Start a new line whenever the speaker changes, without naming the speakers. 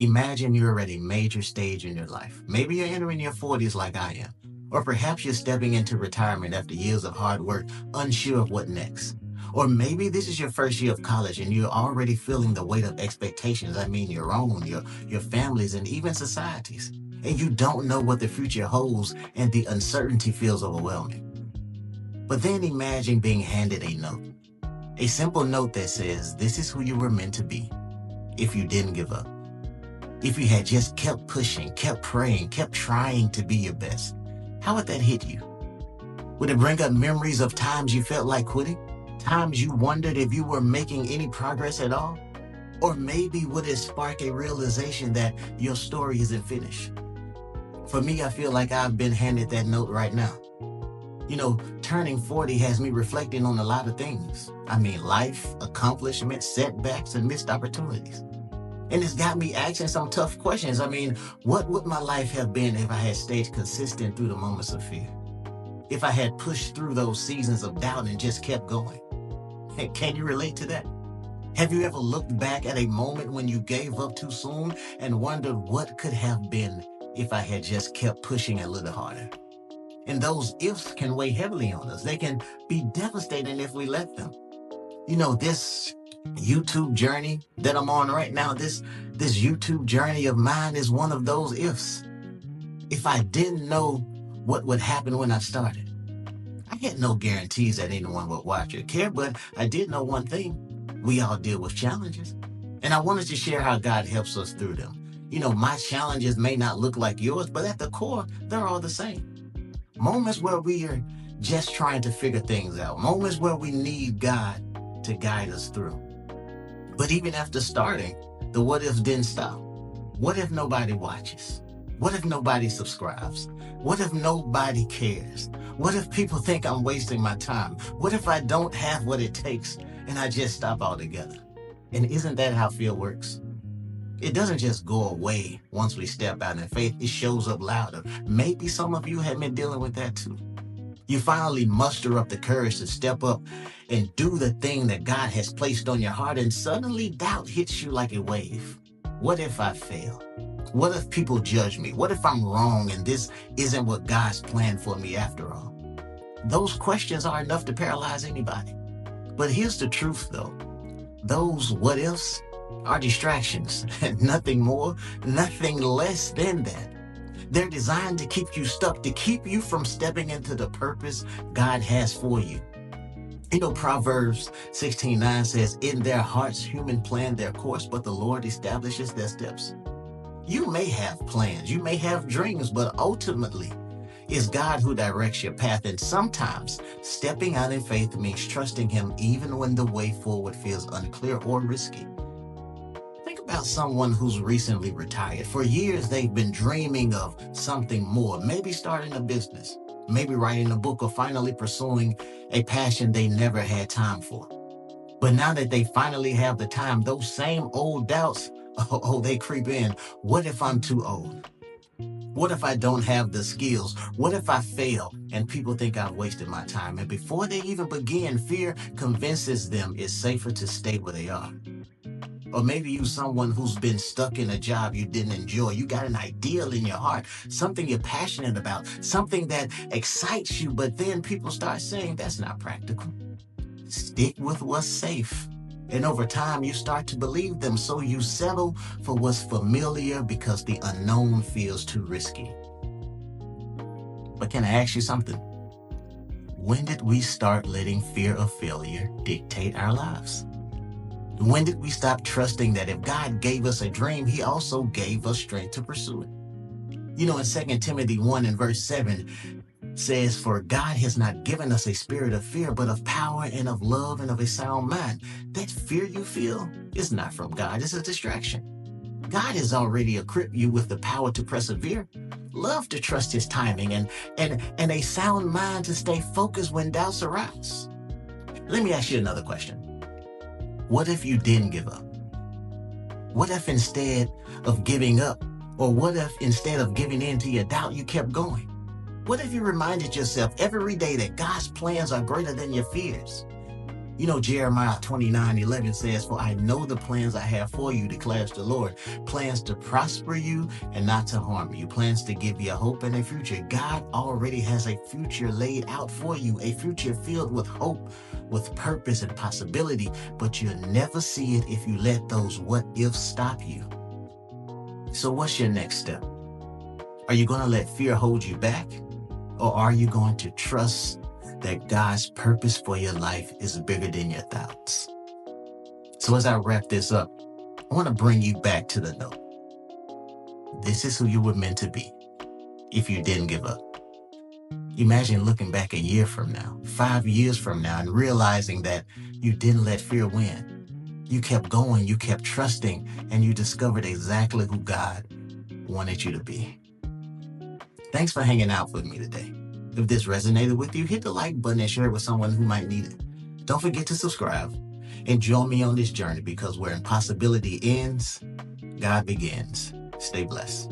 Imagine you're at a major stage in your life. Maybe you're entering your 40s like I am. Or perhaps you're stepping into retirement after years of hard work, unsure of what next. Or maybe this is your first year of college and you're already feeling the weight of expectations. I mean, your own, your family's, and even society's. And you don't know what the future holds, and the uncertainty feels overwhelming. But then imagine being handed a note. A simple note that says, this is who you were meant to be if you didn't give up. If you had just kept pushing, kept praying, kept trying to be your best, how would that hit you? Would it bring up memories of times you felt like quitting? Times you wondered if you were making any progress at all? Or maybe would it spark a realization that your story isn't finished? For me, I feel like I've been handed that note right now. Turning 40 has me reflecting on a lot of things. I mean, life, accomplishments, setbacks, and missed opportunities. And it's got me asking some tough questions. I mean, what would my life have been if I had stayed consistent through the moments of fear? If I had pushed through those seasons of doubt and just kept going? Can you relate to that? Have you ever looked back at a moment when you gave up too soon and wondered what could have been if I had just kept pushing a little harder? And those ifs can weigh heavily on us. They can be devastating if we let them. This YouTube journey that I'm on right now, this YouTube journey of mine is one of those ifs. If I didn't know what would happen when I started, I had no guarantees that anyone would watch or care, but I did know one thing. We all deal with challenges. And I wanted to share how God helps us through them. My challenges may not look like yours, but at the core, they're all the same. Moments where we are just trying to figure things out. Moments where we need God to guide us through. But even after starting, the what ifs didn't stop. What if nobody watches? What if nobody subscribes? What if nobody cares? What if people think I'm wasting my time? What if I don't have what it takes and I just stop altogether? And isn't that how fear works? It doesn't just go away once we step out in faith. It shows up louder. Maybe some of you have been dealing with that too. You finally muster up the courage to step up and do the thing that God has placed on your heart, and suddenly doubt hits you like a wave. What if I fail? What if people judge me? What if I'm wrong and this isn't what God's planned for me after all? Those questions are enough to paralyze anybody. But here's the truth though. Those what ifs are distractions, nothing more, nothing less than that. They're designed to keep you stuck, to keep you from stepping into the purpose God has for you. Proverbs 16:9 says, in their hearts human plan their course, but the Lord establishes their steps. You may have plans, you may have dreams, but ultimately, it's God who directs your path. And sometimes stepping out in faith means trusting Him even when the way forward feels unclear or risky. Think about someone who's recently retired. For years, they've been dreaming of something more, maybe starting a business, maybe writing a book, or finally pursuing a passion they never had time for. But now that they finally have the time, those same old doubts, they creep in. What if I'm too old? What if I don't have the skills? What if I fail and people think I've wasted my time? And before they even begin, fear convinces them it's safer to stay where they are. Or maybe you're someone who's been stuck in a job you didn't enjoy. You got an ideal in your heart, something you're passionate about, something that excites you, but then people start saying that's not practical. Stick with what's safe. And over time, you start to believe them, so you settle for what's familiar because the unknown feels too risky. But can I ask you something? When did we start letting fear of failure dictate our lives? When did we stop trusting that if God gave us a dream, He also gave us strength to pursue it? In 2 Timothy 1 and verse 7 says, for God has not given us a spirit of fear, but of power and of love and of a sound mind. That fear you feel is not from God. It's a distraction. God has already equipped you with the power to persevere, love to trust His timing, and a sound mind to stay focused when doubts arise. Let me ask you another question. What if you didn't give up? What if instead of giving up, or what if instead of giving in to your doubt, you kept going? What if you reminded yourself every day that God's plans are greater than your fears? You know, Jeremiah 29:11 says, "For I know the plans I have for you, declares the Lord, plans to prosper you and not to harm you, plans to give you a hope and a future." God already has a future laid out for you, a future filled with hope, with purpose and possibility, but you'll never see it if you let those what ifs stop you. So what's your next step? Are you going to let fear hold you back? Or are you going to trust that God's purpose for your life is bigger than your thoughts? So as I wrap this up, I want to bring you back to the note. This is who you were meant to be if you didn't give up. Imagine looking back a year from now, 5 years from now, and realizing that you didn't let fear win. You kept going, you kept trusting, and you discovered exactly who God wanted you to be. Thanks for hanging out with me today. If this resonated with you, hit the like button and share it with someone who might need it. Don't forget to subscribe and join me on this journey, because where impossibility ends, God begins. Stay blessed.